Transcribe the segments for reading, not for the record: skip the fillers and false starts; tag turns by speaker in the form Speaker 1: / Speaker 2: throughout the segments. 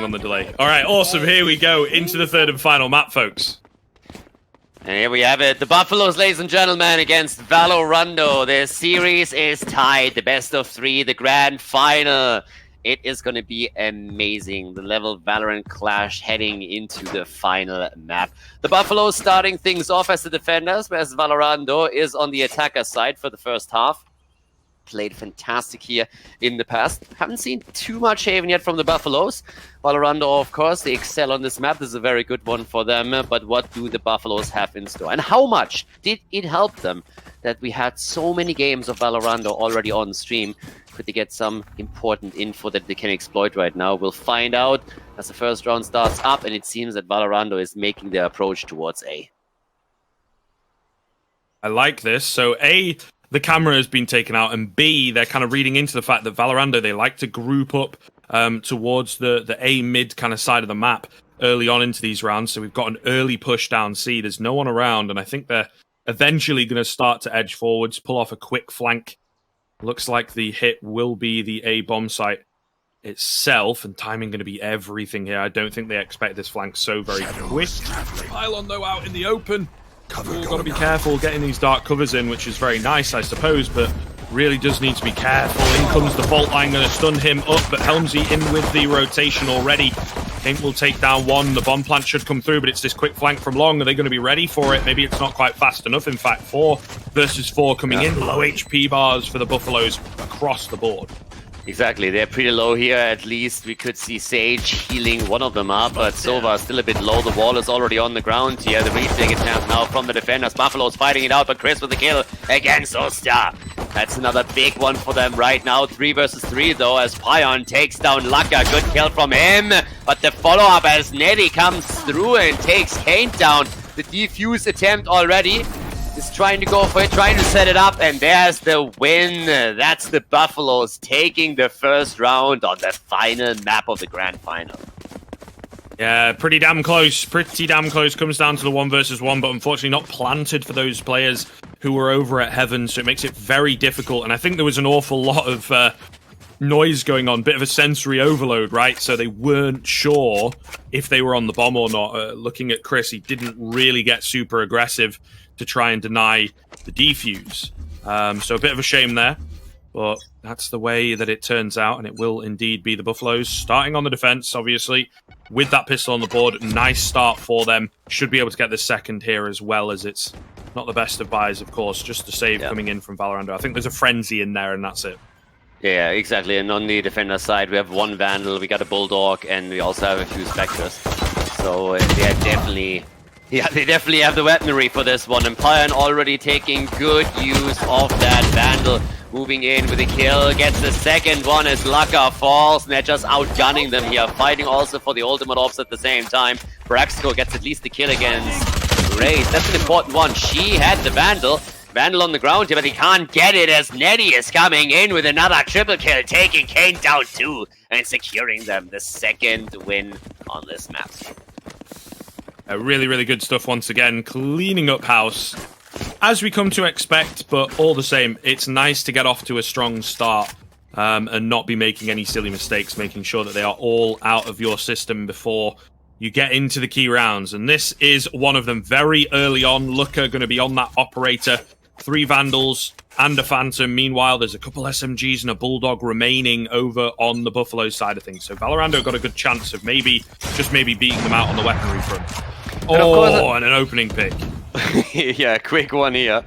Speaker 1: on the delay. All right, awesome. Here we go into the third and final map, folks.
Speaker 2: And here we have it. The Buffaloes, ladies and gentlemen, against Valorando. Their series is tied. The best of 3, the grand final. It is going to be amazing. The level Valorant Clash heading into the final map. The Buffaloes starting things off as the defenders, whereas Valorando is on the attacker side for the first half. Played fantastic here in the past. Haven't seen too much Haven yet from the Buffaloes. Valorando, of course, they excel on this map. This is a very good one for them. But what do the Buffaloes have in store? And how much did it help them that we had so many games of Valorando already on stream? Could they get some important info that they can exploit right now? We'll find out as the first round starts up, and it seems that Valorando is making their approach towards A.
Speaker 1: I like this. So A, the camera has been taken out, and B, they're kind of reading into the fact that Valorando, they like to group up towards the A mid kind of side of the map early on into these rounds. So we've got an early push down C. There's no one around, and I think they're eventually going to start to edge forwards, pull off a quick flank. Looks like the hit will be the A bomb site itself, and timing going to be everything here. I don't think they expect this flank so very quick. Pylon, though, out in the open. Got to be careful getting these dark covers in, which is very nice, I suppose, but really does need to be careful. In comes the fault line, going to stun him up, but Helmsy in with the rotation already. Think will take down one. The bomb plant should come through, but it's this quick flank from Long. Are they going to be ready for it? Maybe it's not quite fast enough. In fact, 4 versus 4 coming in. Low HP bars for the Buffaloes across the board.
Speaker 2: Exactly, they're pretty low here. At least we could see Sage healing one of them up, but Sova still a bit low. The wall is already on the ground here. The retake attempt now from the defenders. Buffalo's fighting it out, but Chris with the kill against Osta. That's another big one for them right now. 3 versus 3 though, as Pion takes down Laka. Good kill from him, but the follow-up as Neddy comes through and takes Kane down. The defuse attempt already. Is trying to go for it, trying to set it up, and there's the win. That's the Buffaloes taking the first round on the final map of the grand final.
Speaker 1: Yeah, pretty damn close. Pretty damn close. Comes down to the 1 versus 1, but unfortunately not planted for those players who were over at Heaven, so it makes it very difficult. And I think there was an awful lot of noise going on, bit of a sensory overload, right? So they weren't sure if they were on the bomb or not. Looking at Chris, he didn't really get super aggressive to try and deny the defuse. So a bit of a shame there, but that's the way that it turns out, and it will indeed be the Buffaloes starting on the defense, obviously, with that pistol on the board. Nice start for them. Should be able to get the second here as well, as it's not the best of buys, of course, just a save coming in from Valorando. I think there's a frenzy in there, and that's it. Yeah,
Speaker 2: exactly. And on the defender side, we have 1 Vandal, we got a Bulldog, and we also have a few Spectres. So they're definitely... Yeah, they definitely have the weaponry for this one. And Pion already taking good use of that Vandal. Moving in with a kill, gets the second one as Laka falls, and they're just outgunning them here. Fighting also for the ultimate ops at the same time. Braxco gets at least the kill against Raze. That's an important one. She had the Vandal. Vandal on the ground here, but he can't get it as Neddy is coming in with another triple kill, taking Kane down too, and securing them the second win on this map.
Speaker 1: Really, really good stuff once again. Cleaning up house, as we come to expect, but all the same, it's nice to get off to a strong start and not be making any silly mistakes, making sure that they are all out of your system before you get into the key rounds. And this is one of them very early on. Looker going to be on that operator. 3 Vandals and a Phantom. Meanwhile, there's a couple SMGs and a Bulldog remaining over on the Buffalo side of things. So Valorando got a good chance of just maybe beating them out on the weaponry front. And an opening pick.
Speaker 2: Yeah, quick one here.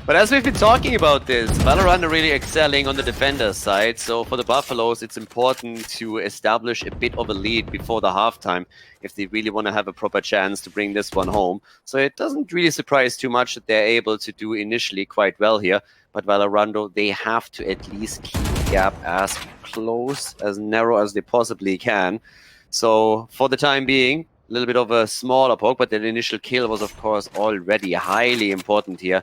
Speaker 2: But as we've been talking about this, Valorant really excelling on the defender side. So for the Buffaloes, it's important to establish a bit of a lead before the halftime if they really want to have a proper chance to bring this one home. So it doesn't really surprise too much that they're able to do initially quite well here. But Valorando, they have to at least keep the gap as close, as narrow as they possibly can. So for the time being, a little bit of a smaller poke, but that initial kill was, of course, already highly important here,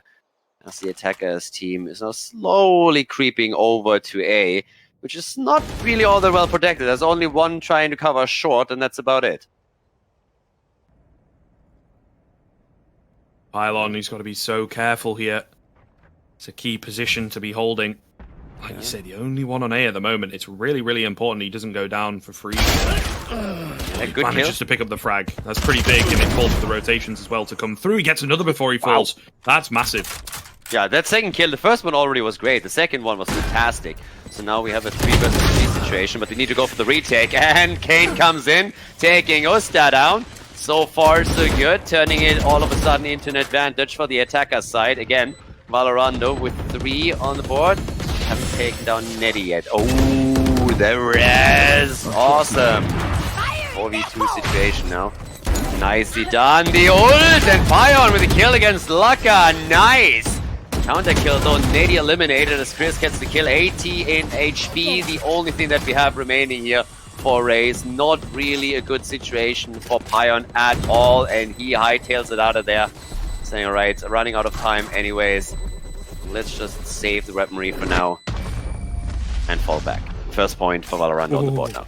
Speaker 2: as the attacker's team is now slowly creeping over to A, which is not really all that well protected. There's only 1 trying to cover short, and that's about it.
Speaker 1: Pylon, he's got to be so careful here. It's a key position to be holding. Like you say, the only one on A at the moment. It's really, really important he doesn't go down for free.
Speaker 2: Yeah, good kill.
Speaker 1: Manages to pick up the frag. That's pretty big, and it calls for the rotations as well to come through. He gets another before he falls. Wow. That's massive.
Speaker 2: Yeah, that second kill, the first one already was great. The second one was fantastic. So now we have a 3 versus 3 situation, but we need to go for the retake. And Kane comes in, taking Usta down. So far, so good. Turning it all of a sudden into an advantage for the attacker side. Again, Valorando with 3 on the board. Haven't taken down Netty yet. Oh, the res! Awesome. 4v2 situation now. Nicely done. The ult and Pion with a kill against Laka. Nice. Counter kill though, Netty eliminated as Chris gets the kill. 80 in HP. The only thing that we have remaining here for Raze. Not really a good situation for Pion at all, and he hightails it out of there. Saying, alright, running out of time anyways. Let's just save the weaponry for now and fall back. First point for Valorant on the board now.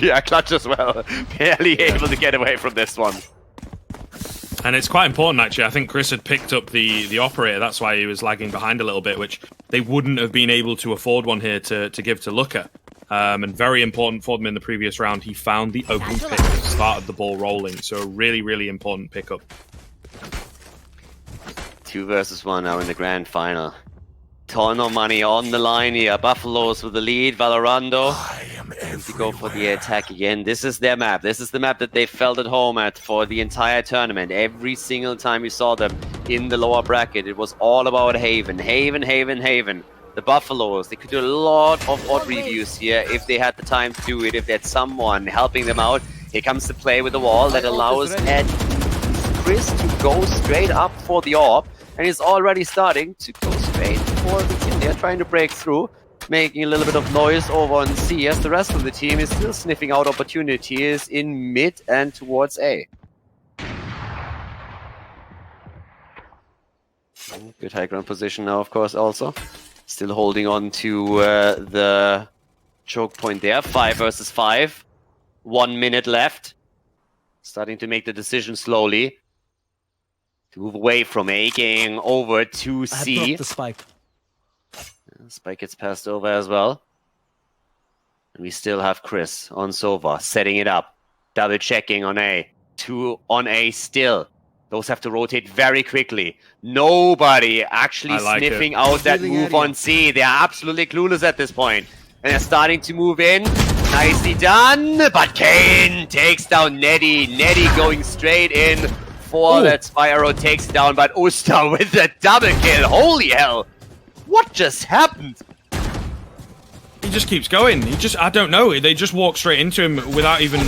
Speaker 2: Yeah, clutch as well. Barely able to get away from this one.
Speaker 1: And it's quite important, actually. I think Chris had picked up the operator. That's why he was lagging behind a little bit, which they wouldn't have been able to afford one here to give to Looker. And very important for them in the previous round. He found the open pick that started the ball rolling. So a really, really important pickup.
Speaker 2: 2 versus 1 now in the grand final. Ton of money on the line here. Buffaloes with the lead. Valorando to go for the attack again. This is their map. This is the map that they felt at home at for the entire tournament. Every single time you saw them in the lower bracket, it was all about Haven. Haven, Haven, Haven. The Buffaloes, they could do a lot of odd reviews here if they had the time to do it, if they had someone helping them out. Here comes the play with the wall that allows Chris to go straight up for the AWP. And he's already starting to go straight for the team. They're trying to break through, making a little bit of noise over on C, as the rest of the team is still sniffing out opportunities in mid and towards A. Good high ground position now, of course, also. Still holding on to the choke point there. 5 versus 5. 1 minute left. Starting to make the decision slowly. To move away from A, getting over to C.
Speaker 3: The spike.
Speaker 2: Spike gets passed over as well. And we still have Chris on Sova, setting it up. Double checking on A. 2 on A still. Those have to rotate very quickly. Nobody actually sniffing out that move on C. They are absolutely clueless at this point. And they're starting to move in. Nicely done. But Kane takes down Netty. Netty going straight in. That Spyro takes it down, but Usta with the double kill. Holy hell! What just happened?
Speaker 1: He just keeps going. I don't know. They just walk straight into him without even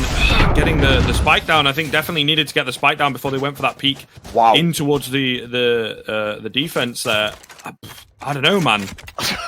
Speaker 1: getting the spike down. I think definitely needed to get the spike down before they went for that peek in towards the defense there. I don't know, man.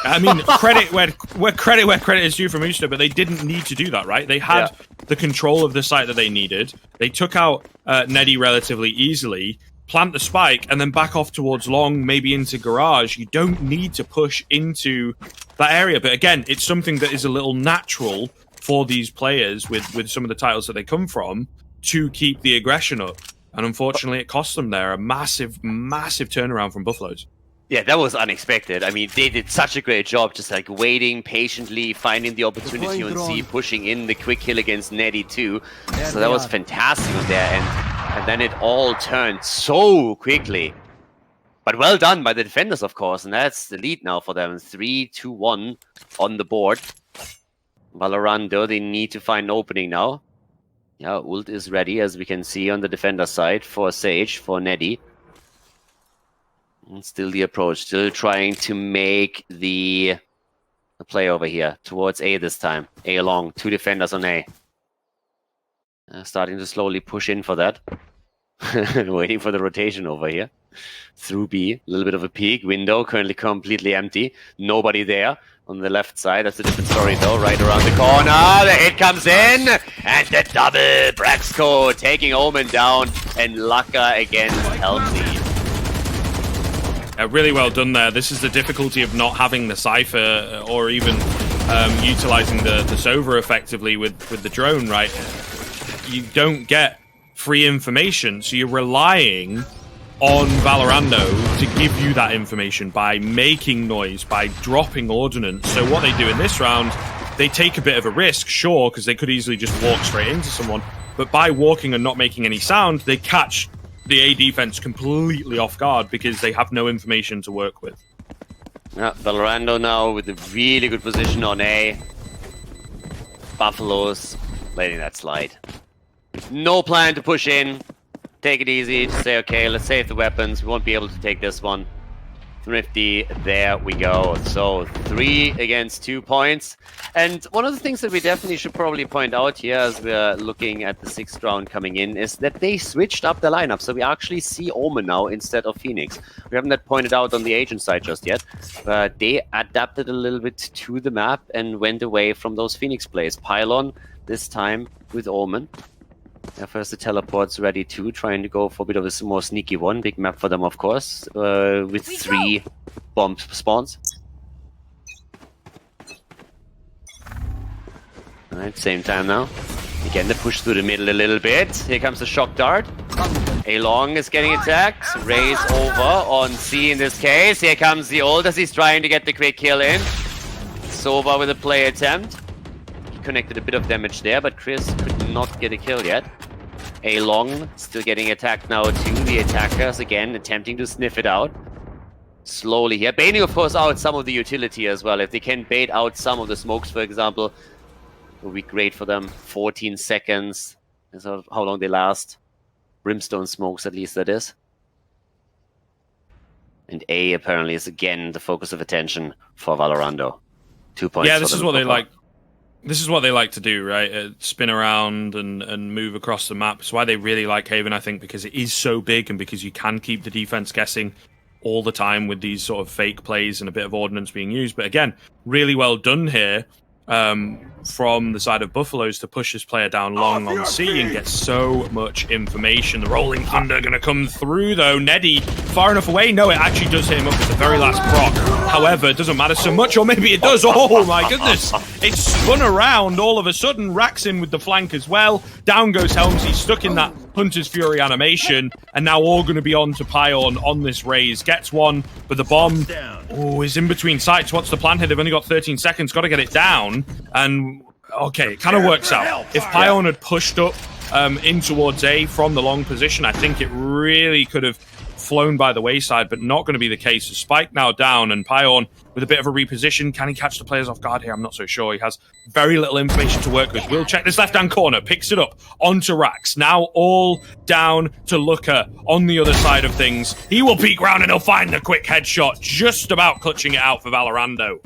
Speaker 1: I mean, credit where credit is due from Usta, but they didn't need to do that, right? They had the control of the site that they needed. They took out Netty relatively easily, plant the spike, and then back off towards long, maybe into garage. You don't need to push into that area. But again, it's something that is a little natural for these players with some of the titles that they come from to keep the aggression up. And unfortunately, it cost them there a massive, massive turnaround from Buffaloes.
Speaker 2: Yeah, that was unexpected. I mean, they did such a great job, just like waiting patiently, finding the opportunity on C, pushing in the quick kill against Netty too. So that was fantastic on there, and then it all turned so quickly. But well done by the defenders, of course, and that's the lead now for them. 3-2-1 on the board. Valorando, they need to find an opening now. Yeah, ult is ready, as we can see on the defender side for Sage, for Netty. Still the approach, still trying to make the play over here towards A this time. A along, 2 defenders on A. Starting to slowly push in for that. Waiting for the rotation over here. Through B, a little bit of a peek. Window currently completely empty. Nobody there on the left side. That's a different story though. Right around the corner, the hit comes in, and the double Braxco taking Omen down, and Laka again healthy.
Speaker 1: Really well done there. This is the difficulty of not having the Cypher or even utilizing the Sova effectively with the drone, right? You don't get free information, so you're relying on Valorando to give you that information by making noise, by dropping ordnance. So what they do in this round they take a bit of a risk, sure, because they could easily just walk straight into someone. But by walking and not making any sound, they catch the A defense completely off guard because they have no information to work with.
Speaker 2: Yeah, Valorando now with a really good position on A. Buffaloes letting that slide. No plan to push in. Take it easy. Just say, okay, let's save the weapons. We won't be able to take this one. Thrifty, there we go. So 3 against 2 points. And one of the things that we definitely should probably point out here as we're looking at the 6th round coming in is that they switched up the lineup. So we actually see Omen now instead of Phoenix. We haven't that pointed out on the agent side just yet, but they adapted a little bit to the map and went away from those Phoenix plays. Pylon this time with Omen. First the teleport's ready too, trying to go for a bit of a more sneaky one. Big map for them, of course, with 3 bomb spawns. Alright, same time now. Again, the push through the middle a little bit. Here comes the shock dart. A-Long is getting attacked. Raise over on C in this case. Here comes the ult as he's trying to get the quick kill in. Sova with a play attempt. Connected a bit of damage there, but Chris could not get a kill yet. A-Long still getting attacked now too. The attackers again attempting to sniff it out. Slowly here. Baiting, of course, out some of the utility as well. If they can bait out some of the smokes, for example, it will be great for them. 14 seconds. That's how long they last. Brimstone smokes, at least that is. And A apparently is again the focus of attention for Valorando. 2 points.
Speaker 1: Yeah, this is what they like. This is what they like to do, right? Spin around and move across the map. It's why they really like Haven, I think, because it is so big and because you can keep the defense guessing all the time with these sort of fake plays and a bit of ordnance being used. But again, really well done here from the side of Buffaloes to push this player down long on C and get so much information. The Rolling Thunder going to come through, though. Neddy, far enough away? No, it actually does hit him up at the very last proc. However, it doesn't matter so much, or maybe it does. Oh, my goodness. It's spun around all of a sudden. Racks in with the flank as well. Down goes Helms. He's stuck in that Hunter's Fury animation. And now all going to be on to Pion on this raise. Gets one, but the bomb is in between sites. What's the plan here? They've only got 13 seconds. Got to get it down. And okay, it kind of works out. If Pion had pushed up in towards A from the long position, I think it really could have flown by the wayside, but not going to be the case. So Spike now down, and Pion with a bit of a reposition. Can he catch the players off guard here? I'm not so sure. He has very little information to work with. We'll check this left-hand corner, picks it up onto Rax. Now all down to Looker on the other side of things. He will peek round and he'll find the quick headshot, just about clutching it out for Valorando.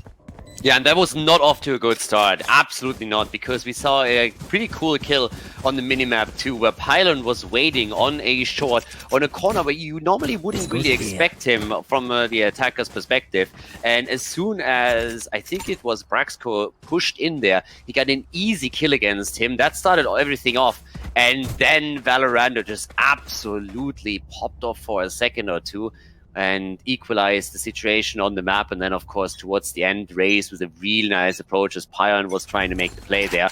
Speaker 2: Yeah, and that was not off to a good start. Absolutely not, because we saw a pretty cool kill on the minimap too, where Pylon was waiting on a short, on a corner where you normally wouldn't really expect him from the attacker's perspective. And as soon as, I think it was Braxco pushed in there, he got an easy kill against him. That started everything off. And then Valorando just absolutely popped off for a second or two and equalized the situation on the map. And then, of course, towards the end, Raze with a real nice approach as Pion was trying to make the play there.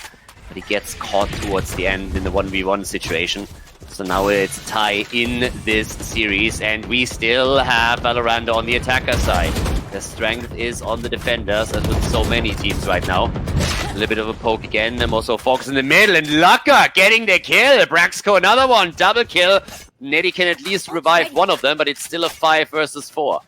Speaker 2: But he gets caught towards the end in the 1v1 situation. So now it's a tie in this series, and we still have Valorando on the attacker side. The strength is on the defenders, as with so many teams right now. A little bit of a poke again, and also Fox in the middle, and Laka getting the kill. Braxco another one, double kill. Neddy can at least revive one of them, but it's still a 5 versus 4.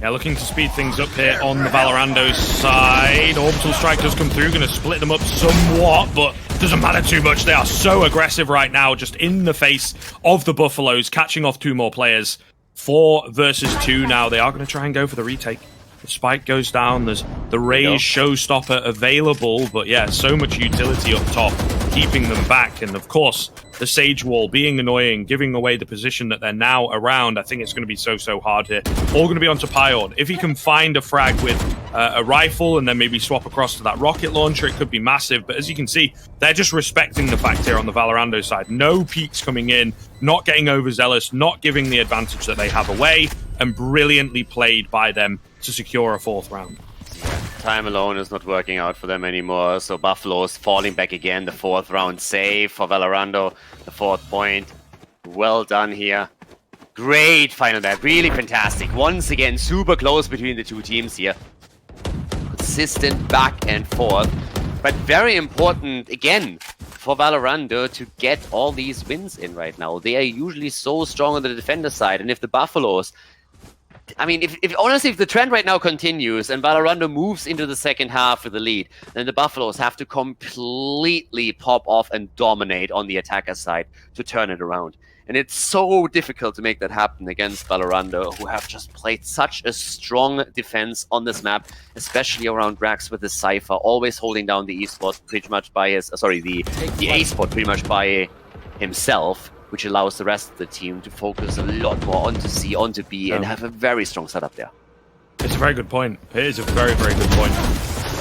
Speaker 1: Yeah, looking to speed things up here on the Valorando side. Orbital Strike does come through, going to split them up somewhat, but doesn't matter too much. They are so aggressive right now, just in the face of the Buffaloes, catching off 2 more players. 4 versus 2 now. They are going to try and go for the retake. The Spike goes down. There's the Raze Showstopper available, but yeah, so much utility up top, keeping them back. And of course, the Sage Wall being annoying, giving away the position that they're now around. I think it's going to be so hard here. All going to be onto Pion. If he can find a frag with a rifle and then maybe swap across to that rocket launcher, it could be massive. But as you can see, they're just respecting the fact here on the Valorando side. No peaks coming in, not getting overzealous, not giving the advantage that they have away, and brilliantly played by them to secure a 4th round.
Speaker 2: Time alone is not working out for them anymore, so Buffalo's falling back again. The 4th round save for Valorando, the 4th point. Well done here. Great final map, really fantastic. Once again, super close between the 2 teams here. Could consistent back and forth. But very important, again, for Valorando to get all these wins in right now. They are usually so strong on the defender side, and if the Buffaloes... I mean, if honestly, if the trend right now continues and Valorando moves into the second half with the lead, then the Buffaloes have to completely pop off and dominate on the attacker side to turn it around. And it's so difficult to make that happen against Valorando, who have just played such a strong defense on this map, especially around Drax with his Cypher, always holding down the E-spot pretty much by his... the A-spot pretty much by himself, which allows the rest of the team to focus a lot more onto C, onto B, and have a very strong setup there.
Speaker 1: It's a very good point. It is a very, very good point.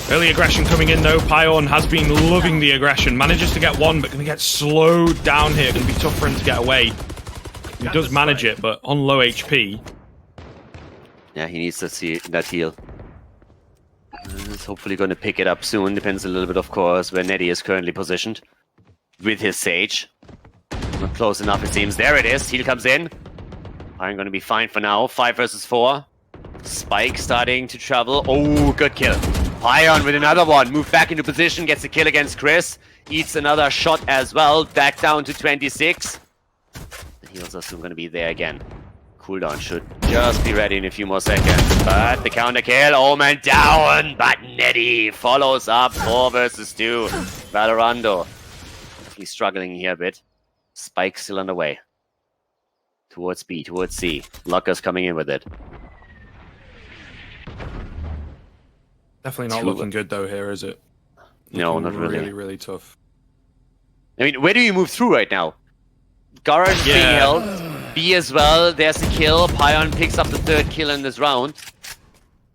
Speaker 1: Early aggression coming in, though. Pion has been loving the aggression. Manages to get one, but going to get slowed down here. Going to be tough for him to get away. He does manage it, but on low HP.
Speaker 2: Yeah, he needs to see that heal. He's hopefully going to pick it up soon. Depends a little bit, of course, where Netty is currently positioned with his Sage. Not close enough, it seems. There it is. Heal comes in. I'm going to be fine for now. 5 versus 4. Spike starting to travel. Oh, good kill. Pion with another one. Move back into position. Gets a kill against Chris. Eats another shot as well. Back down to 26. The heals are soon going to be there again. Cooldown should just be ready in a few more seconds. But the counter kill. Omen down. But Netty follows up. 4 versus 2. Valorando definitely struggling here a bit. Spike still on the way. Towards B, towards C. Lucker's coming in with it.
Speaker 1: Definitely not looking good, though, here, is it?
Speaker 2: No, not really.
Speaker 1: Really, really tough.
Speaker 2: I mean, where do you move through right now? Garage being held. B as well. There's a kill. Pion picks up the 3rd kill in this round.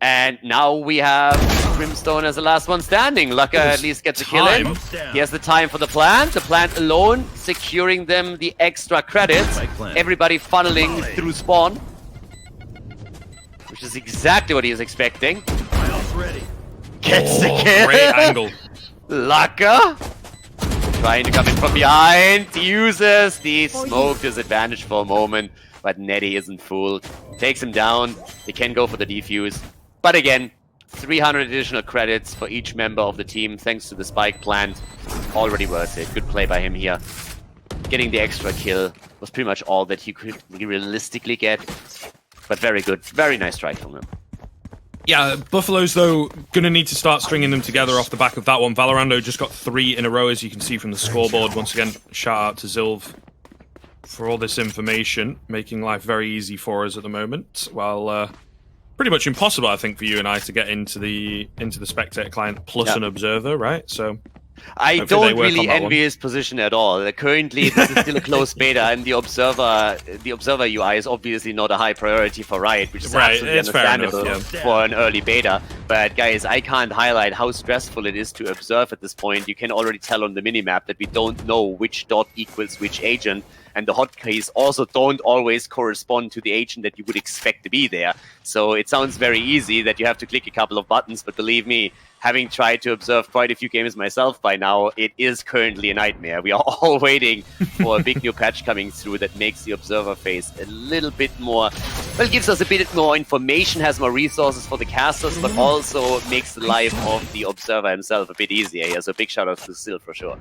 Speaker 2: And now we have Brimstone as the last one standing. Lucker at least gets a kill in. He has the time for the plant. The plant alone securing them the extra credits. Everybody funneling through spawn. Which is exactly what he was expecting. Gets the kill.
Speaker 1: Great angle.
Speaker 2: Lucker trying to come in from behind. Uses the smoke disadvantage for a moment. But Netty isn't fooled. Takes him down. They can go for the defuse. But again, 300 additional credits for each member of the team thanks to the spike plant. Already worth it. Good play by him here. Getting the extra kill was pretty much all that he could realistically get. But very good. Very nice try from him.
Speaker 1: Yeah, Buffaloes, though, going to need to start stringing them together off the back of that one. Valorando just got 3 in a row, as you can see from the scoreboard. Once again, shout out to Zilv for all this information, making life very easy for us at the moment. Well, pretty much impossible, I think, for you and I to get into the spectator client plus an observer, right? So
Speaker 2: I don't really envy his position at all. Currently, this is still a closed beta, and the observer UI is obviously not a high priority for Riot, which is absolutely understandable for an early beta. But guys, I can't highlight how stressful it is to observe at this point. You can already tell on the minimap that we don't know which dot equals which agent, and the hotkeys also don't always correspond to the agent that you would expect to be there. So it sounds very easy that you have to click a couple of buttons, but believe me, having tried to observe quite a few games myself by now, it is currently a nightmare. We are all waiting for a big new patch coming through that makes the observer phase a little bit more, well, gives us a bit more information, has more resources for the casters, but also makes the life of the observer himself a bit easier. Yeah, so big shout out to Sil for sure.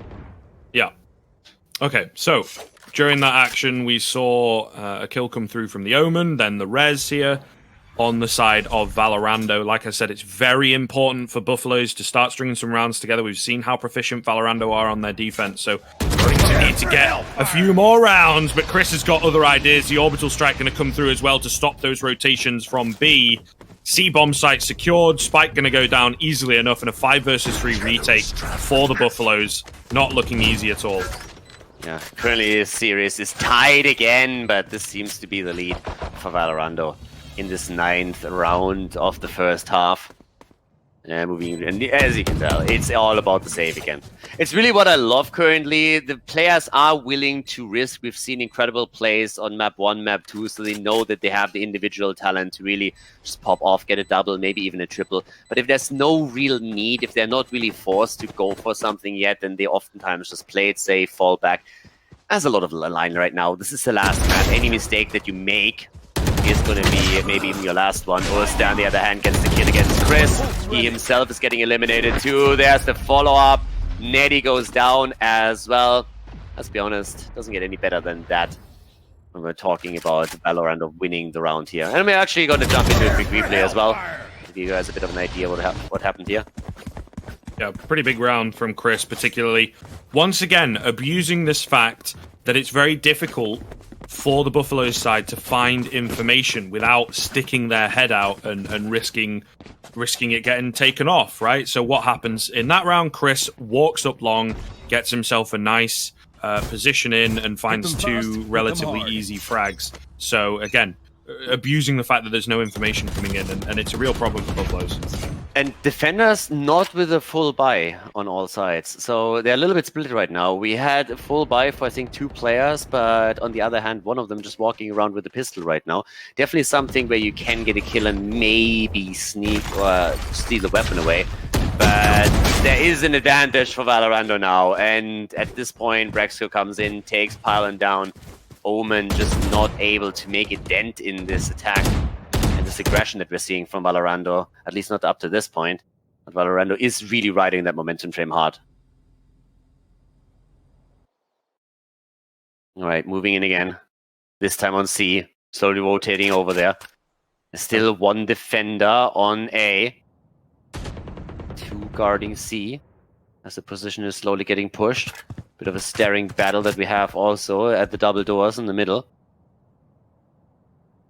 Speaker 1: Yeah. Okay, so during that action, we saw a kill come through from the Omen, then the Res here on the side of Valorando. Like I said, it's very important for Buffaloes to start stringing some rounds together. We've seen how proficient Valorando are on their defense, so going to need to get a few more rounds, but Chris has got other ideas. The orbital strike going to come through as well to stop those rotations from B. C-bomb site secured, Spike going to go down easily enough, and a 5 versus 3 retake for the Buffaloes. Not looking easy at all.
Speaker 2: Yeah, currently this series is tied again, but this seems to be the lead for Valorando in this 9th round of the first half. Moving, and as you can tell, it's all about the save again. It's really what I love currently. The players are willing to risk. We've seen incredible plays on map 1, map 2, so they know that they have the individual talent to really just pop off, get a double, maybe even a triple. But if there's no real need, if they're not really forced to go for something yet, then they oftentimes just play it safe, fall back. There's a lot of line right now. This is the last map. Any mistake that you make is going to be maybe even your last one. Ulster, on the other hand, gets the kill against Chris. He himself is getting eliminated too. There's the follow-up. Neddy goes down as well. Let's be honest, doesn't get any better than that when we're talking about Valorant winning the round here. And we're actually going to jump into a quick replay as well, to give you guys a bit of an idea what happened here.
Speaker 1: Yeah, pretty big round from Chris, particularly. Once again, abusing this fact that it's very difficult for the Buffaloes side to find information without sticking their head out and risking it getting taken off, right? So what happens in that round? Chris walks up long, gets himself a nice position in, and finds two relatively easy frags. So again, abusing the fact that there's no information coming in, and it's a real problem for Buffaloes.
Speaker 2: And defenders not with a full buy on all sides. So they're a little bit split right now. We had a full buy for, I think, 2 players, but on the other hand, one of them just walking around with a pistol right now. Definitely something where you can get a kill and maybe sneak or steal the weapon away. But there is an advantage for Valorando now. And at this point, Braxco comes in, takes Pylon down. Omen just not able to make a dent in this attack. This aggression that we're seeing from Valorando, at least not up to this point. But Valorando is really riding that momentum train hard. Alright, moving in again. This time on C, slowly rotating over there. There's still 1 defender on A. 2 guarding C, as the position is slowly getting pushed. Bit of a staring battle that we have also at the double doors in the middle.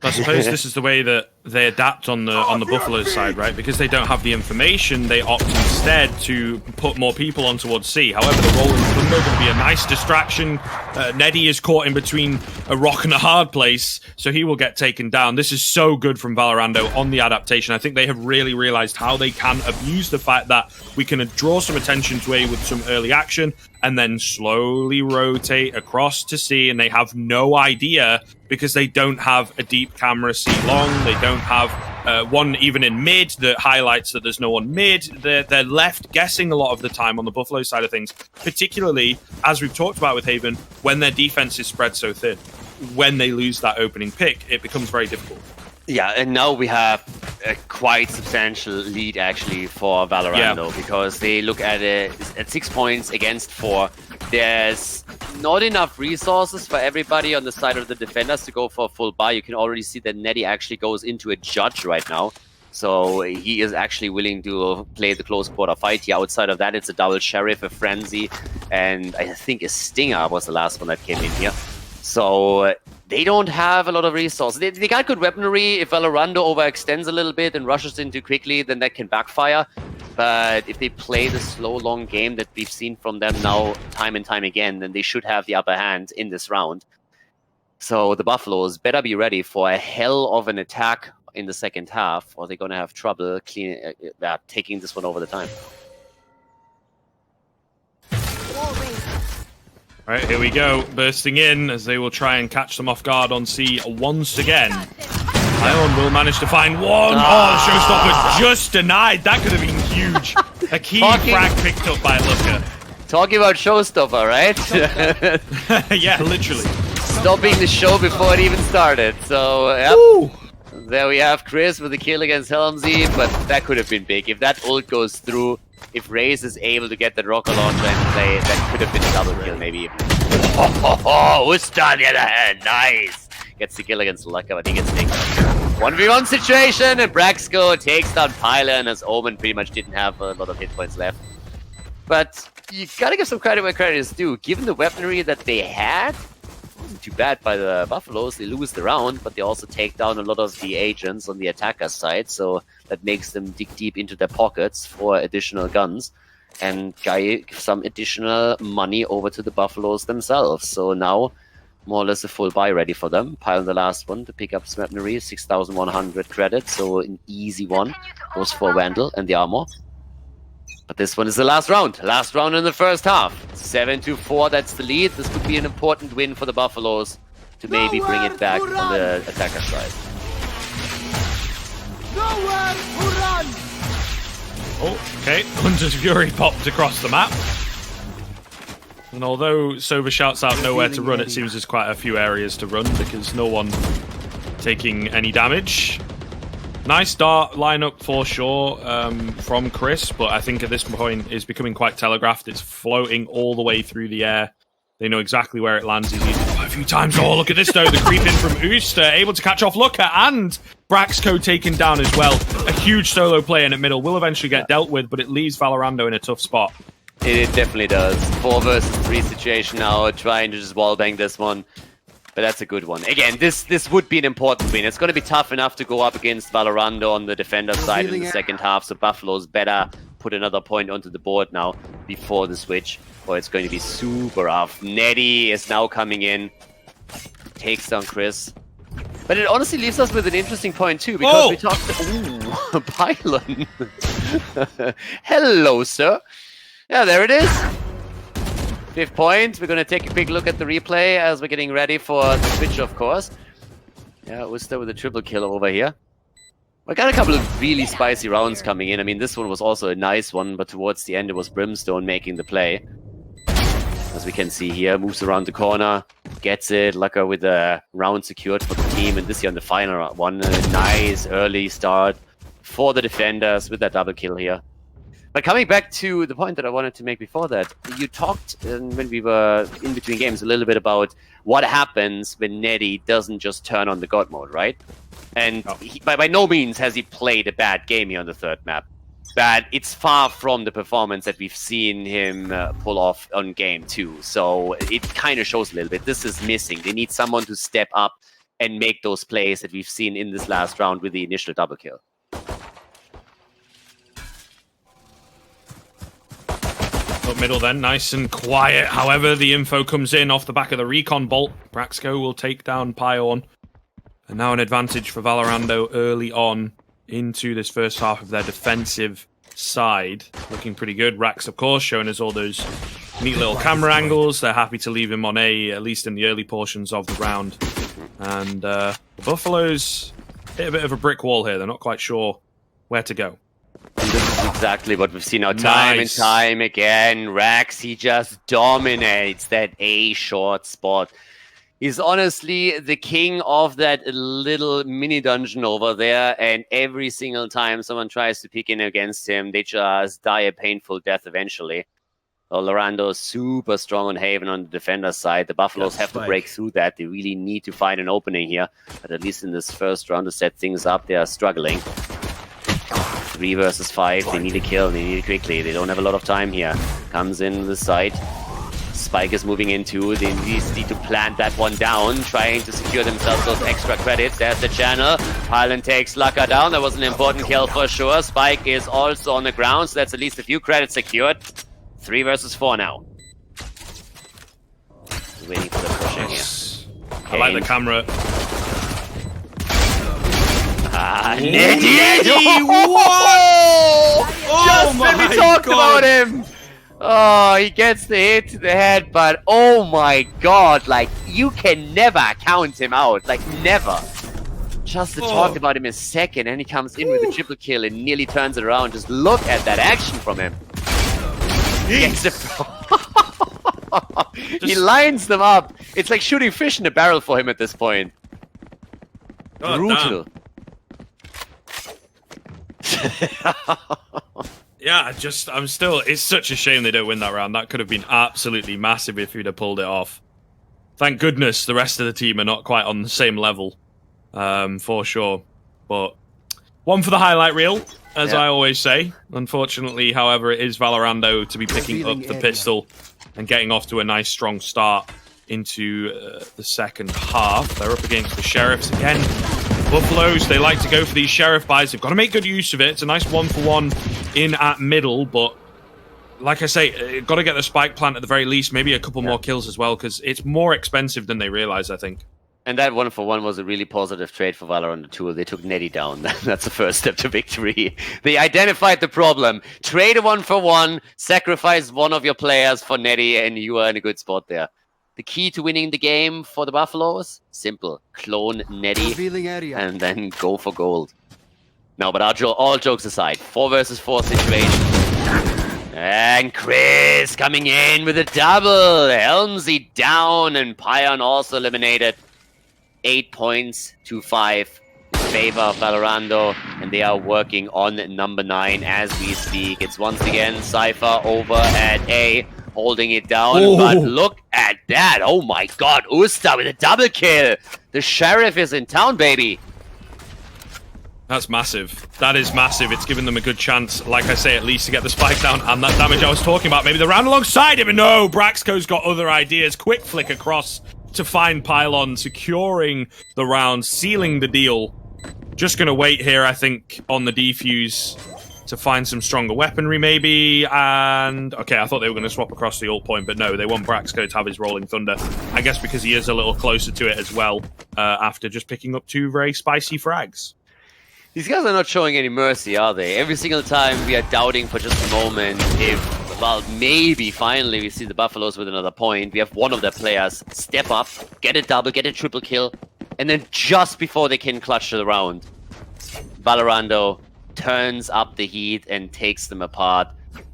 Speaker 1: I suppose this is the way that they adapt on the Buffaloes side, right? Because they don't have the information, they opt instead to put more on towards C. However, the rolling thunder going to be a nice distraction. Neddy is caught in between a rock and a hard place, so he will get taken down. This is so good from Valorando on the adaptation. I think they have really realized how they can abuse the fact that we can draw some attention to A with some early action and then slowly rotate across to C, and they have no idea because they don't have a deep camera C long. They don't have one even in mid that highlights that there's no one mid. They're left guessing a lot of the time on the Buffalo side of things, particularly, as we've talked about with Haven, when their defense is spread so thin. When they lose that opening pick, it becomes very difficult.
Speaker 2: Yeah, and now we have a quite substantial lead actually for Valorando, because they look at it at 6 points against 4. There's not enough resources for everybody on the side of the defenders to go for a full buy. You can already see that Neddy actually goes into a judge right now. So he is actually willing to play the close quarter fight here. Outside of that, it's a double sheriff, a frenzy, and I think a stinger was the last one that came in here. So they don't have a lot of resources. They got good weaponry. If Valorando overextends a little bit and rushes in too quickly, then that can backfire. But if they play the slow, long game that we've seen from them now time and time again, then they should have the upper hand in this round. So the Buffaloes better be ready for a hell of an attack in the second half, or they're going to have trouble taking this one over the time.
Speaker 1: All right, here we go. Bursting in as they will try and catch them off guard on C once again. Ion will manage to find one. Oh, Showstopper just denied. That could have been huge. A key frag picked up by Looker.
Speaker 2: Talking about Showstopper, right?
Speaker 1: Yeah, literally.
Speaker 2: Stopping the show before it even started. So, yep. There we have Chris with the kill against Helmsy, but that could have been big. If that ult goes through, if Raze is able to get that rocket launcher and play, that could have been a double kill maybe. Usta on the other hand, nice! Gets the kill against Lucker, but he gets taken. 1v1 situation, and Braxco takes down Pylon as Omen pretty much didn't have a lot of hit points left. But you gotta give some credit where credit is due. Given the weaponry that they had, it wasn't too bad by the Buffaloes. They lose the round, but they also take down a lot of the agents on the attacker side, so that makes them dig deep into their pockets for additional guns and give some additional money over to the Buffaloes themselves. So now, more or less a full buy ready for them. Pylon the last one to pick up some weaponry, 6,100 credits, so an easy one. Goes for Vandal and the armor. But this one is the last round. Last round in the first half. 7-4, that's the lead. This could be an important win for the Buffaloes to maybe bring it back on the attacker side.
Speaker 3: Nowhere to run!
Speaker 1: Oh, okay. Hunter's Fury popped across the map. And although Sova shouts out nowhere to run, it seems there's quite a few areas to run because no one taking any damage. Nice start lineup for sure from Chris, but I think at this point it's becoming quite telegraphed. It's floating all the way through the air. They know exactly where it lands. He's used it quite a few times. Oh, look at this though. The creep in from Ooster, able to catch off Looker, and Braxco taken down as well. A huge solo play in the middle will eventually get dealt with, but it leaves Valorando in a tough spot.
Speaker 2: It definitely does. 4 versus 3 situation now, trying to just wallbang this one. But that's a good one. Again, this would be an important win. It's going to be tough enough to go up against Valorando on the defender side in the second half, so Buffalo's better put another point onto the board now before the switch, or it's going to be super rough. Netty is now coming in, takes down Chris. But it honestly leaves us with an interesting point too, because we talked... Ooh, Pylon. Hello, sir. Yeah, there it is. 5th point. We're going to take a quick look at the replay as we're getting ready for the switch, of course. Yeah, Uster with a triple kill over here. We got a couple of really spicy rounds coming in. I mean, this one was also a nice one, but towards the end it was Brimstone making the play. As we can see here, moves around the corner, gets it. Lucker with a round secured for the team, and this here on the final one. A nice early start for the defenders with that double kill here. But coming back to the point that I wanted to make before that, you talked when we were in between games a little bit about what happens when Netty doesn't just turn on the God mode, right? And by no means has he played a bad game here on the 3rd map. But it's far from the performance that we've seen him pull off on game 2. So it kind of shows a little bit. This is missing. They need someone to step up and make those plays that we've seen in this last round with the initial double kill.
Speaker 1: Up middle then, nice and quiet. However, the info comes in off the back of the recon bolt. Braxco will take down Pyorn. And now an advantage for Valorando early on into this first half of their defensive side. Looking pretty good. Rax, of course, showing us all those neat little camera angles. They're happy to leave him on A, at least in the early portions of the round. And the Buffaloes hit a bit of a brick wall here. They're not quite sure where to go.
Speaker 2: And this is exactly what we've seen now time and time again. Rax, he just dominates that A short spot. He's honestly the king of that little mini dungeon over there, and every single time someone tries to pick in against him, they just die a painful death eventually. Valorando is super strong on Haven on the defender side. The Buffaloes have to break through that. They really need to find an opening here, but at least in this first round to set things up, they are struggling. 3 versus 5, they need a kill, they need it quickly. They don't have a lot of time here. Comes in the side. Spike is moving into. They need to plant that one down, trying to secure themselves those extra credits. There's the channel. Pylon takes Lucker down. That was an important kill for sure. Spike is also on the ground, so that's at least a few credits secured. 3 versus 4 now. Waiting for the pushing here.
Speaker 1: I like the camera.
Speaker 2: Netty! Whoa! Just when we talked about him! Oh, he gets the hit to the head, but oh my god, like, you can never count him out. Like, never. Just to talk about him a second, and he comes in with a triple kill and nearly turns it around. Just look at that action from him. He lines them up. It's like shooting fish in a barrel for him at this point. Brutal.
Speaker 1: Yeah, it's such a shame they don't win that round. That could have been absolutely massive if he'd have pulled it off. Thank goodness the rest of the team are not quite on the same level, for sure. But one for the highlight reel, as I always say. Unfortunately, however, it is Valorando to be picking up the pistol and getting off to a nice, strong start into the second half. They're up against the Sheriffs again. Buffaloes, they like to go for these Sheriff buys. They've got to make good use of it. It's a nice 1-for-1 in at middle, but like I say, got to get the spike plant at the very least. Maybe a couple more kills as well, because it's more expensive than they realize, I think.
Speaker 2: And that 1-for-1 was a really positive trade for Valorant 2. They took Netty down. That's the first step to victory. They identified the problem. Trade a 1-for-1, sacrifice one of your players for Netty, and you are in a good spot there. The key to winning the game for the Buffaloes? Simple. Clone Netty and then go for gold. No, but all jokes aside, 4 versus 4 situation. And Chris coming in with a double. Helmsy down and Pyorn also eliminated. 8 points to 5 in favor of Valorando, and they are working on number 9 as we speak. It's once again Cypher over at A, holding it down, but look at that. Oh my god, Usta with a double kill. The Sheriff is in town, baby.
Speaker 1: That's massive. That is massive. It's given them a good chance, like I say, at least to get the spike down and that damage I was talking about. Maybe the round alongside him, and no, Braxco's got other ideas. Quick flick across to find Pylon, securing the round, sealing the deal. Just going to wait here, I think, on the defuse to find some stronger weaponry, maybe. And, okay, I thought they were going to swap across the ult point, but no, they want Braxco to have his Rolling Thunder. I guess because he is a little closer to it as well, after just picking up 2 very spicy frags.
Speaker 2: These guys are not showing any mercy, are they? Every single time we are doubting for just a moment if, well, maybe finally we see the Buffaloes with another point. We have one of their players step up, get a double, get a triple kill, and then just before they can clutch the round, Valorando turns up the heat and takes them apart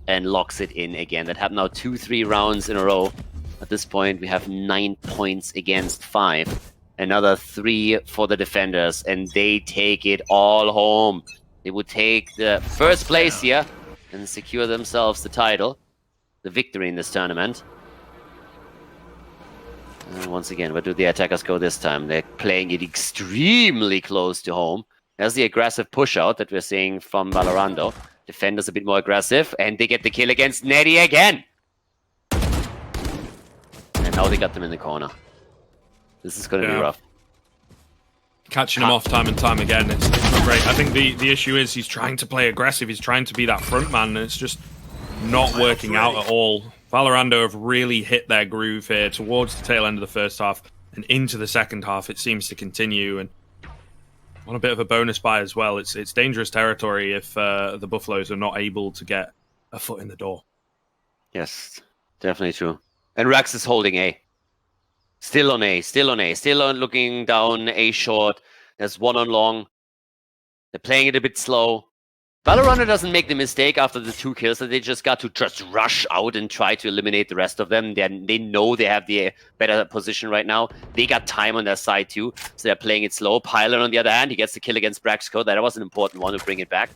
Speaker 2: and locks it in again. That happened now 2-3 rounds in a row. At this point, we have 9 points against 5. Another 3 for the defenders, and they take it all home. They would take the first place here and secure themselves the title, the victory in this tournament. And once again, where do the attackers go this time? They're playing it extremely close to home. There's the aggressive push-out that we're seeing from Valorando. Defenders a bit more aggressive, and they get the kill against Neddy again. And now they got them in the corner. This is going to be rough.
Speaker 1: Catching him off time and time again, it's not great. I think the issue is he's trying to play aggressive, he's trying to be that front man, and it's just not working out at all. Valorando have really hit their groove here towards the tail end of the first half, and into the second half it seems to continue, and on a bit of a bonus buy as well. It's dangerous territory if the Buffaloes are not able to get a foot in the door.
Speaker 2: Yes, definitely true. And Rax is holding A. Still on A, still on A, still on looking down A short. There's one on long. They're playing it a bit slow. Valorant doesn't make the mistake after the 2 kills that they just got to just rush out and try to eliminate the rest of them. They know they have the better position right now. They got time on their side too, so they're playing it slow. Pylon on the other hand, he gets the kill against Braxco. That was an important one to bring it back.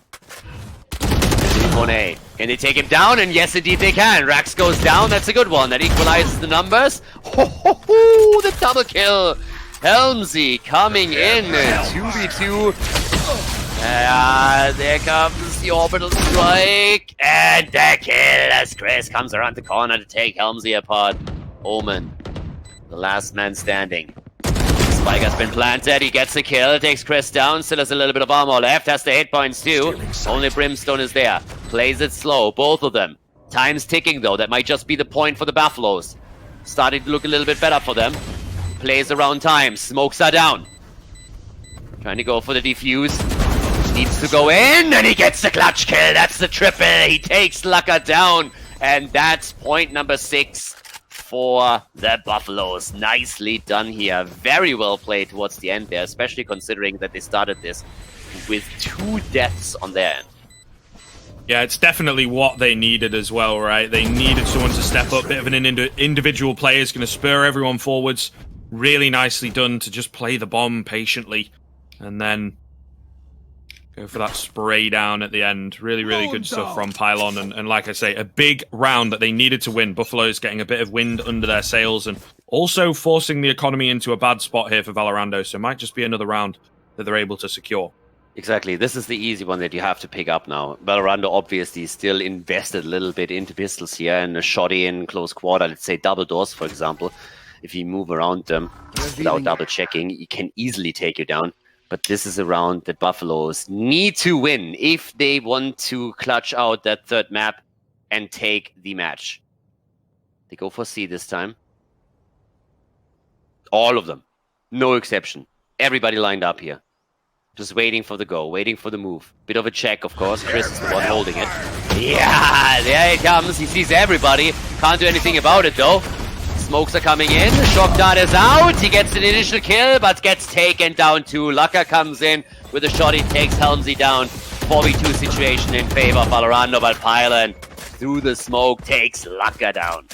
Speaker 2: On A. Can they take him down? And yes, indeed they can. Rax goes down. That's a good one. That equalizes the numbers. Ho, ho, ho, the double kill. Helmsy coming in. 2v2. There comes the orbital strike. And the kill as Chris comes around the corner to take Helmsy apart. Omen, the last man standing. Spike has been planted, he gets a kill, takes Chris down, still has a little bit of armor left, has the hit points too. Only Brimstone is there. Plays it slow, both of them. Time's ticking though, that might just be the point for the Buffaloes. Starting to look a little bit better for them. Plays around time, smokes are down. Trying to go for the defuse. Needs to go in, and he gets the clutch kill, that's the triple. He takes Laka down, and that's point number 6. For the Buffaloes. Nicely done here. Very well played towards the end there, especially considering that they started this with 2 deaths on their end.
Speaker 1: Yeah, it's definitely what they needed as well, right? They needed someone to step up. Bit of an individual player is going to spur everyone forwards. Really nicely done to just play the bomb patiently and then go for that spray down at the end. Really, really good stuff from Pylon. And like I say, a big round that they needed to win. Buffalo's getting a bit of wind under their sails and also forcing the economy into a bad spot here for Valorando. So it might just be another round that they're able to secure.
Speaker 2: Exactly. This is the easy one that you have to pick up now. Valorando obviously still invested a little bit into pistols here and a shotty in close quarter. Let's say double doors, for example. If you move around them without double checking, he can easily take you down. But this is a round that Buffaloes need to win if they want to clutch out that third map and take the match. They go for C this time. All of them. No exception. Everybody lined up here. Just waiting for the go, waiting for the move. Bit of a check, of course. Chris is the one holding it. Yeah, there he comes. He sees everybody. Can't do anything about it, though. Smokes are coming in. Shock dart is out. He gets an initial kill, but gets taken down too. Laka comes in with a shot. He takes Helmsy down. 4v2 situation in favor of Valorando, but Pylon through the smoke takes Laka down.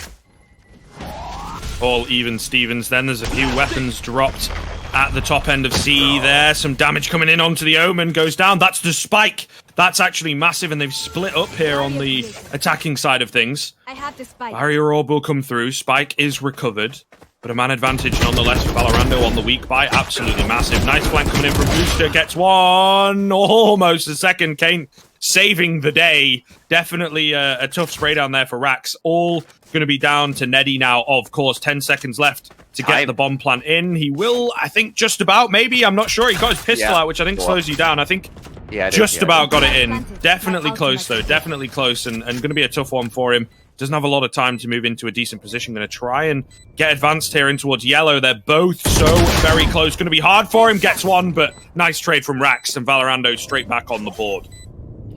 Speaker 1: All even Stevens then. There's a few weapons dropped at the top end of C there. Some damage coming in onto the Omen. Goes down. That's the spike. That's actually massive, and they've split up here on the attacking side of things.
Speaker 3: I have the spike.
Speaker 1: Barrier Orb will come through. Spike is recovered. But a man advantage nonetheless for Valorando on the weak buy. Absolutely massive. Nice flank coming in from Booster. Gets one. Almost a second. Kane saving the day. Definitely a tough spray down there for Rax. All going to be down to Neddy now, of course. 10 seconds left to get the bomb plant in. He will, I think, just about, maybe. I'm not sure. He got his pistol out, which I think slows you down. I think just about got it in. Definitely close, though. Definitely close, and going to be a tough one for him. Doesn't have a lot of time to move into a decent position. Going to try and get advanced here in towards yellow. They're both so very close. Going to be hard for him. Gets one, but nice trade from Rax, and Valorando straight back on the board.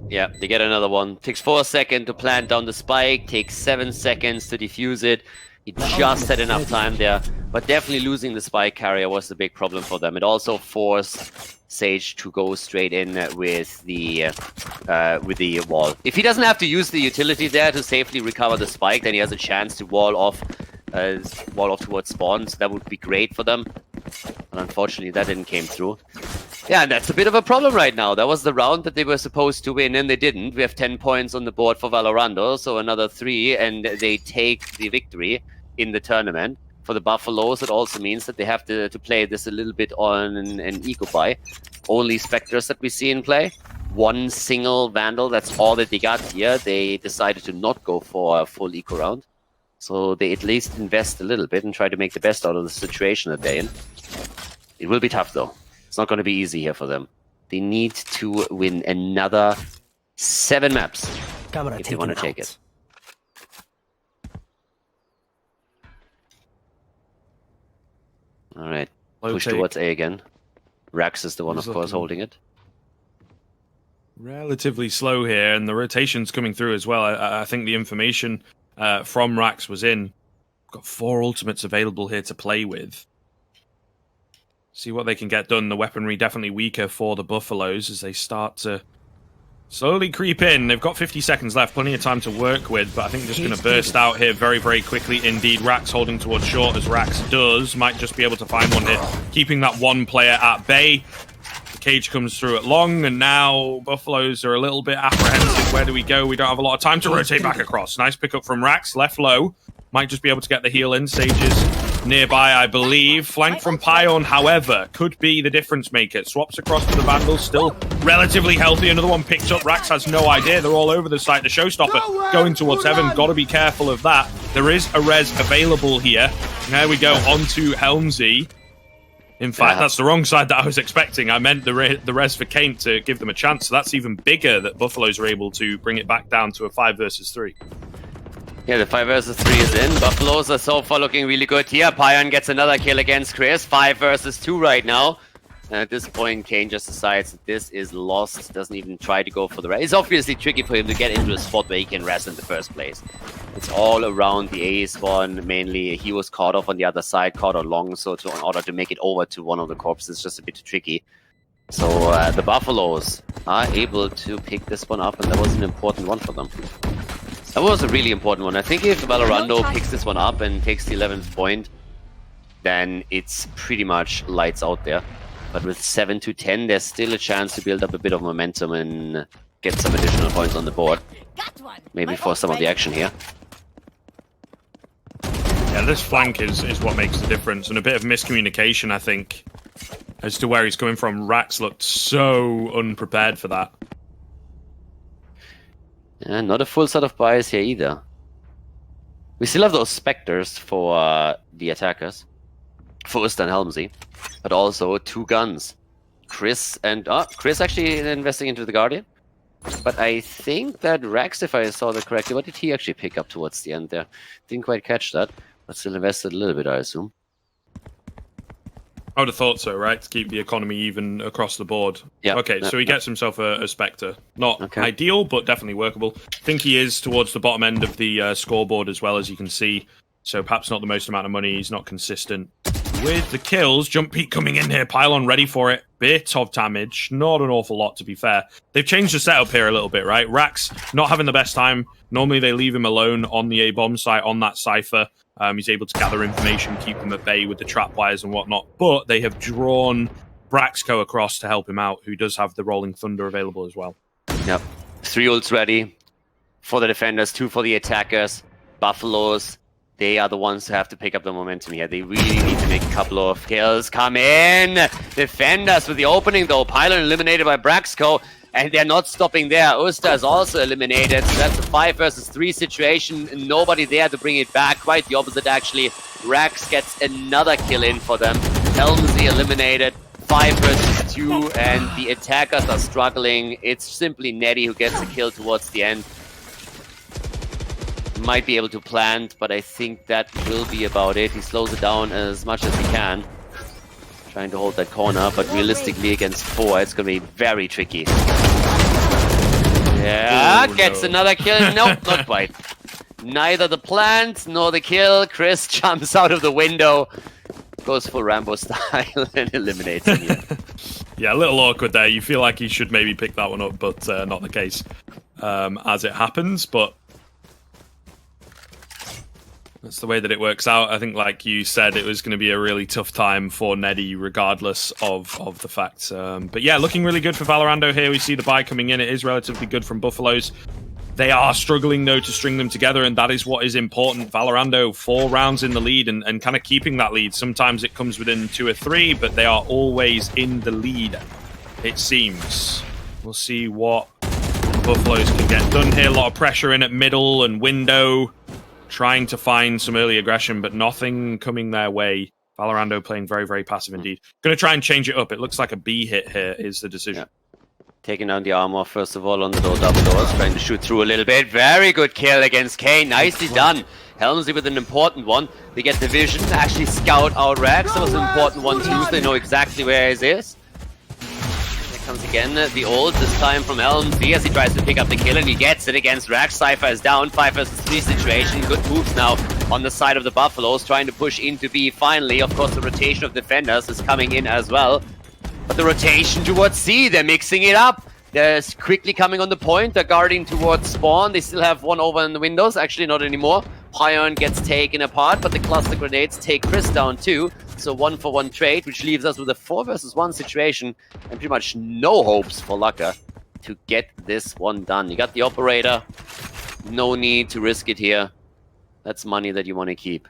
Speaker 2: Yeah, they get another one. Takes 4 seconds to plant down the spike. Takes 7 seconds to defuse it. He just had enough time there. But definitely losing the spike carrier was the big problem for them. It also forced Sage to go straight in with the wall. If he doesn't have to use the utility there to safely recover the spike, then he has a chance to wall off towards spawn. So that would be great for them. And unfortunately, that didn't came through. Yeah, and that's a bit of a problem right now. That was the round that they were supposed to win, and they didn't. We have 10 points on the board for Valorando, so another 3, and they take the victory in the tournament. For the Buffaloes, it also means that they have to play this a little bit on an eco buy. Only Spectres that we see in play. One single Vandal, that's all that they got here. They decided to not go for a full eco round. So they at least invest a little bit and try to make the best out of the situation that they're in. It will be tough, though. It's not going to be easy here for them. They need to win another 7 maps if they want to take it. All right, push towards A again. Rax is the one, of course, holding it.
Speaker 1: Relatively slow here, and the rotation's coming through as well. I think the information from Rax was in. Got 4 ultimates available here to play with. See what they can get done. The weaponry definitely weaker for the Buffaloes as they start to slowly creep in. They've got 50 seconds left, plenty of time to work with, but I think just going to burst out here very, very quickly indeed. Rax holding towards short as Rax does. Might just be able to find one hit, keeping that one player at bay. The cage comes through at long, and now Buffaloes are a little bit apprehensive. Where do we go? We don't have a lot of time to rotate back across. Nice pickup from Rax, left low. Might just be able to get the heal in. Sages nearby, I believe. Flank from Pion, however, could be the difference maker. Swaps across to the Vandals, still relatively healthy. Another one picked up. Rax has no idea. They're all over the site. The Showstopper going towards heaven. Got to be careful of that. There is a res available here. There we go, onto Helmsy. In fact, that's the wrong side that I was expecting. I meant the res for Kane to give them a chance. So that's even bigger that Buffaloes are able to bring it back down to a 5 versus 3.
Speaker 2: Yeah, the 5 versus 3 is in. Buffaloes are so far looking really good here. Pion gets another kill against Chris. 5 versus 2 right now. And at this point, Kane just decides that this is lost. Doesn't even try to go for the rest. It's obviously tricky for him to get into a spot where he can rest in the first place. It's all around the A spawn, mainly. He was caught off on the other side, caught on long, so in order to make it over to one of the corpses, it's just a bit tricky. So the Buffaloes are able to pick this one up, and that was an important one for them. That was a really important one. I think if Valorando picks this one up and takes the 11th point, then it's pretty much lights out there. But with 7 to 10, there's still a chance to build up a bit of momentum and get some additional points on the board. Maybe for some of the action here.
Speaker 1: Yeah, this flank is what makes the difference, and a bit of miscommunication, I think, as to where he's coming from. Rax looked so unprepared for that.
Speaker 2: And not a full set of buys here either. We still have those Spectres for the attackers. First and Helmsy. But also 2 guns. Chris actually investing into the Guardian. But I think that Rax, if I saw that correctly, what did he actually pick up towards the end there? Didn't quite catch that. But still invested a little bit, I assume.
Speaker 1: I would have thought so, right? To keep the economy even across the board.
Speaker 2: Yeah.
Speaker 1: Okay, so he gets himself a Spectre. Not ideal, but definitely workable. I think he is towards the bottom end of the scoreboard as well, as you can see. So perhaps not the most amount of money. He's not consistent with the kills. Jump Peak coming in here. Pylon ready for it. Bit of damage. Not an awful lot, to be fair. They've changed the setup here a little bit, right? Rax not having the best time. Normally they leave him alone on the A-bomb site on that Cypher. He's able to gather information, keep them at bay with the trapwires and whatnot. But they have drawn Braxco across to help him out, who does have the Rolling Thunder available as well.
Speaker 2: Yep. 3 ults ready for the defenders, 2 for the attackers. Buffaloes, they are the ones who have to pick up the momentum here. They really need to make a couple of kills. Come in! Defenders with the opening though. Pylon eliminated by Braxco. And they're not stopping there. Usta is also eliminated. So that's a 5 versus 3 situation. Nobody there to bring it back. Quite the opposite, actually. Rax gets another kill in for them. Helmsy eliminated. 5 versus 2. And the attackers are struggling. It's simply Netty who gets a kill towards the end. Might be able to plant, but I think that will be about it. He slows it down as much as he can. Trying to hold that corner, but realistically against 4, it's going to be very tricky. Yeah, gets another kill. Nope, not quite. Neither the plant nor the kill. Chris jumps out of the window, goes for Rambo style, and eliminates him here.
Speaker 1: Yeah, a little awkward there. You feel like he should maybe pick that one up, but not the case as it happens. But that's the way that it works out. I think, like you said, it was going to be a really tough time for Neddy, regardless of the facts. But yeah, looking really good for Valorando here. We see the buy coming in. It is relatively good from Buffaloes. They are struggling, though, to string them together, and that is what is important. Valorando, 4 rounds in the lead and kind of keeping that lead. Sometimes it comes within 2 or 3, but they are always in the lead, it seems. We'll see what Buffaloes can get done here. A lot of pressure in at middle and window. Trying to find some early aggression, but nothing coming their way. Valorando playing very, very passive indeed. Going to try and change it up. It looks like a B hit here is the decision.
Speaker 2: Yeah. Taking down the armor, first of all, on the double doors. Trying to shoot through a little bit. Very good kill against Kane. Nicely done. Helmsy with an important one. They get the vision to actually scout out Rax. That was an important one too, so they know exactly where he is. Comes again, the ult, this time from Helmsy as he tries to pick up the kill, and he gets it against Rax. Cypher is down, 5 versus 3 situation. Good moves now on the side of the Buffaloes, trying to push into B finally. Of course, the rotation of defenders is coming in as well. But the rotation towards C, they're mixing it up. They're quickly coming on the point, they're guarding towards spawn. They still have one over in the windows, actually not anymore. Pion gets taken apart, but the cluster grenades take Chris down too. So 1-for-1 trade, which leaves us with a 4 versus 1 situation and pretty much no hopes for Laka to get this one done. You got the operator, no need to risk it here. That's money that you want to keep.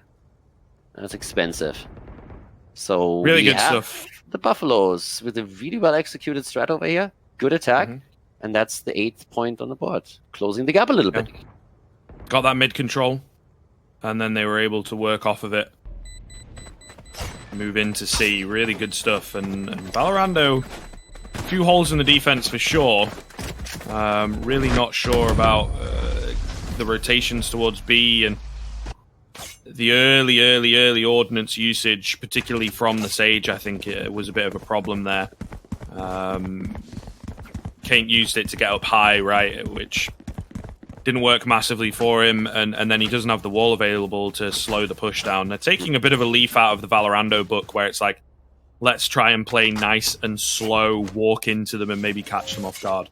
Speaker 2: That's expensive. So
Speaker 1: really good stuff.
Speaker 2: The Buffaloes with a really well executed strat over here. Good attack, and that's the 8th point on the board. Closing the gap a little bit.
Speaker 1: Got that mid control, and then they were able to work off of it. Move into C, really good stuff. And Valorando, a few holes in the defense for sure. Really not sure about the rotations towards B and the early ordnance usage, particularly from the Sage. I think it was a bit of a problem there. Kane used it to get up high, right, which didn't work massively for him, and then he doesn't have the wall available to slow the push down. They're taking a bit of a leaf out of the Valorando book, where it's like, let's try and play nice and slow, walk into them and maybe catch them off guard.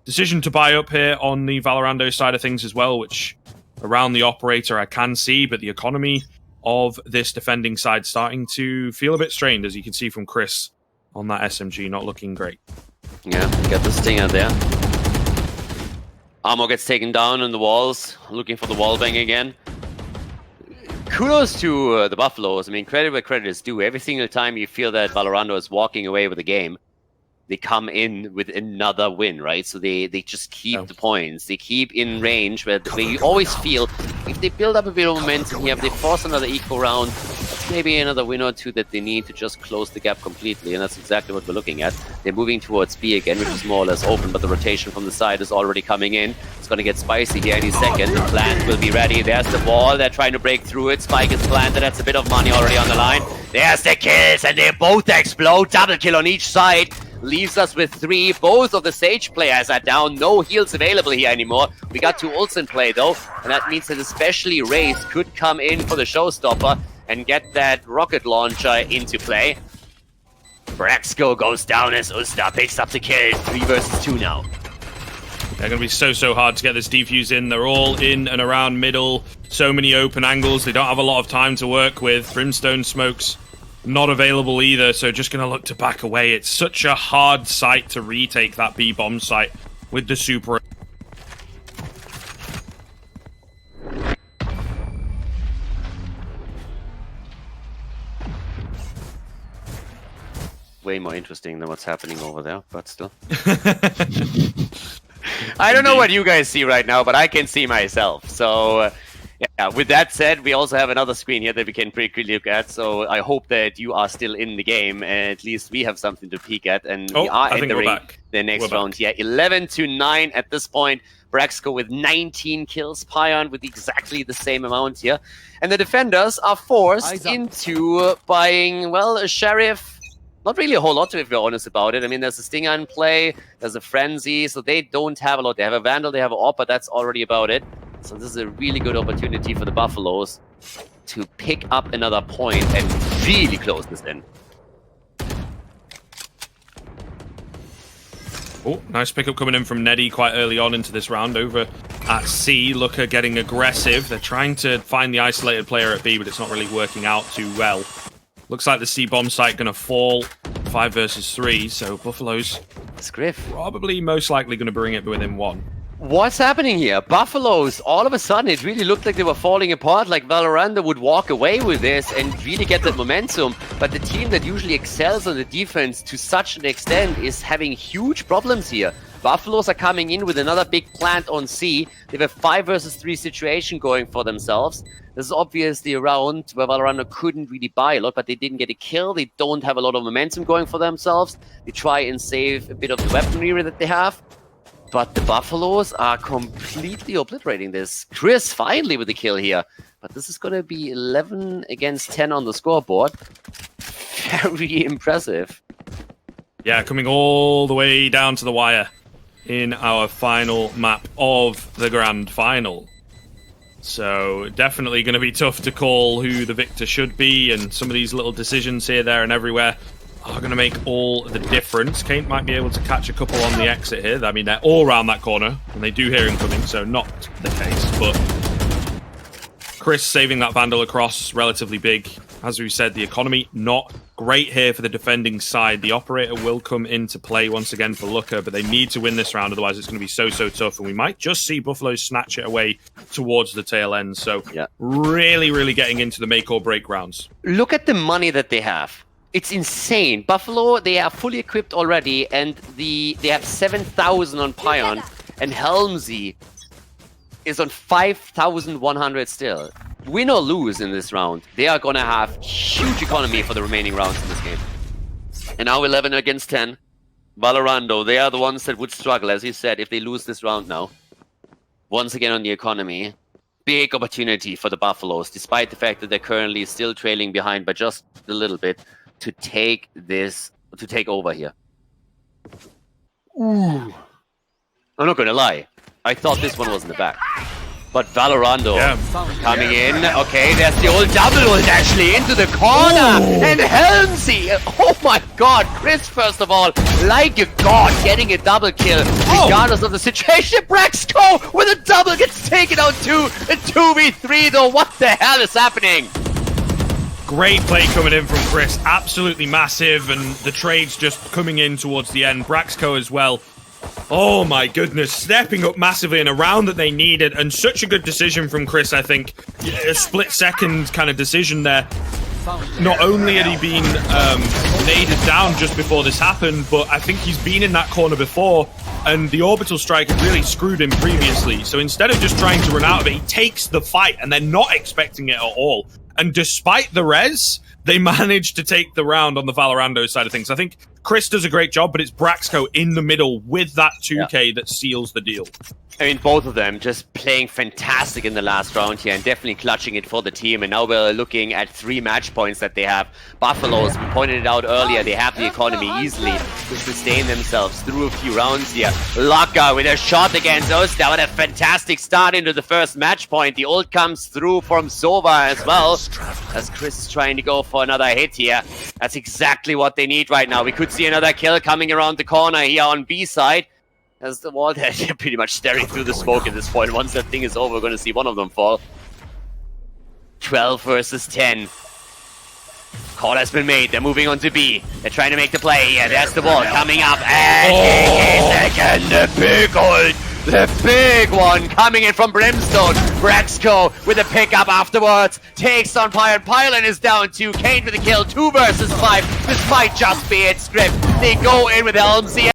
Speaker 1: Decision to buy up here on the Valorando side of things as well, which around the operator I can see, but the economy of this defending side starting to feel a bit strained, as you can see from Chris on that SMG, not looking great.
Speaker 2: Yeah, got the stinger there. Armor gets taken down on the walls, looking for the wall bang again. Kudos to the Buffaloes. I mean, credit where credit is due. Every single time you feel that Valorando is walking away with a game, they come in with another win, right? So they just keep the points. They keep in range where you always feel if they build up a bit of momentum here, if they force another eco round, that's maybe another win or two that they need to just close the gap completely, and that's exactly what we're looking at. They're moving towards B again, which is more or less open, but the rotation from the side is already coming in. It's going to get spicy here any second. The plant will be ready. There's the wall. They're trying to break through it. Spike is planted. That's a bit of money already on the line. There's the kills, and they both explode. Double kill on each side. Leaves us with 3. Both of the Sage players are down. No heals available here anymore. We got 2 ults in play though, and that means that especially Wraith could come in for the showstopper and get that rocket launcher into play. Braxco goes down as Usta picks up the kill. 3 versus 2 now.
Speaker 1: They're going to be so hard to get this defuse in. They're all in and around middle. So many open angles. They don't have a lot of time to work with. Brimstone smokes not available either, so just going to look to back away. It's such a hard site to retake, that B-bomb site, with the super.
Speaker 2: Way more interesting than what's happening over there, but still. I don't know what you guys see right now, but I can see myself. So, yeah, with that said, we also have another screen here that we can quickly look at. So I hope that you are still in the game, and at least we have something to peek at. And we are entering the next round. Yeah, 11-9 at this point. Braxco with 19 kills, Pion with exactly the same amount here. And the defenders are forced into buying, well, a Sheriff. Not really a whole lot, if we're honest about it. I mean, there's a Stinger in play, there's a Frenzy, so they don't have a lot. They have a Vandal, they have an AWP, but that's already about it. So this is a really good opportunity for the Buffaloes to pick up another point and really close this in.
Speaker 1: Oh, nice pickup coming in from Neddy quite early on into this round over at C. Looker getting aggressive. They're trying to find the isolated player at B, but it's not really working out too well. Looks like the C-bomb site going to fall 5 versus 3, so Buffaloes probably most likely going to bring it within 1.
Speaker 2: What's happening here? Buffaloes, all of a sudden, it really looked like they were falling apart, like Valorando would walk away with this and really get that momentum. But the team that usually excels on the defense to such an extent is having huge problems here. Buffaloes are coming in with another big plant on C. They have a 5 versus 3 situation going for themselves. This is obviously a round where Valorando couldn't really buy a lot, but they didn't get a kill. They don't have a lot of momentum going for themselves. They try and save a bit of the weaponry that they have. But the Buffaloes are completely obliterating this. Chris finally with the kill here. But this is going to be 11 against 10 on the scoreboard. Very impressive.
Speaker 1: Yeah, coming all the way down to the wire in our final map of the Grand Final. So definitely going to be tough to call who the victor should be, and some of these little decisions here, there, and everywhere are going to make all the difference. Kate might be able to catch a couple on the exit here. I mean, they're all around that corner, and they do hear him coming, so not the case. But Chris saving that Vandal across, relatively big. As we said, the economy not great here for the defending side. The operator will come into play once again for Looker, but they need to win this round, otherwise it's going to be so tough, and we might just see Buffalo snatch it away towards the tail end. So yeah, really getting into the make or break rounds.
Speaker 2: Look at the money that they have. It's insane. Buffalo, they are fully equipped already, and they have 7,000 on Pion, and Helmsy is on 5,100 still. Win or lose in this round, they are going to have huge economy for the remaining rounds in this game. And now 11 against 10. Valorando, they are the ones that would struggle, as you said, if they lose this round now. Once again on the economy, big opportunity for the Buffaloes, despite the fact that they're currently still trailing behind by just a little bit, to take over here. Ooh. I'm not going to lie. I thought this one was in the back. But Valorando coming in. Okay, there's the old double ult actually into the corner. Ooh. And Helmsy. Oh my god. Chris, first of all, like a god, getting a double kill. Regardless of the situation. Braxco with a double gets taken out too. A 2v3 though. What the hell is happening?
Speaker 1: Great play coming in from Chris. Absolutely massive. And the trades just coming in towards the end. Braxco as well. Oh my goodness, stepping up massively in a round that they needed, and such a good decision from Chris, I think. A split-second kind of decision there. Not only had he been naded down just before this happened, but I think he's been in that corner before, and the orbital strike had really screwed him previously. So instead of just trying to run out of it, he takes the fight, and they're not expecting it at all. And despite the res, they managed to take the round on the Valorando side of things. I think Chris does a great job, but it's Braxco in the middle with that 2K that seals the deal.
Speaker 2: I mean, both of them just playing fantastic in the last round here and definitely clutching it for the team. And now we're looking at 3 match points that they have. Buffaloes, we pointed it out earlier, they have the economy easily to sustain themselves through a few rounds here. Laka with a shot against Osta. What a fantastic start into the first match point. The ult comes through from Sova as well, as Chris is trying to go for another hit here. That's exactly what they need right now. We could see another kill coming around the corner here on B side. As the wall, they're pretty much staring through the smoke at this point. Once that thing is over, we're going to see one of them fall. 12 versus 10. Call has been made. They're moving on to B. They're trying to make the play. Yeah, there's the ball coming up. And again, the big ult. The big one coming in from Brimstone. Braxco with a pickup afterwards. Takes on Pylon. Pylon is down 2. Kane for the kill. 2 versus 5. This might just be it, Script. They go in with Helmsy.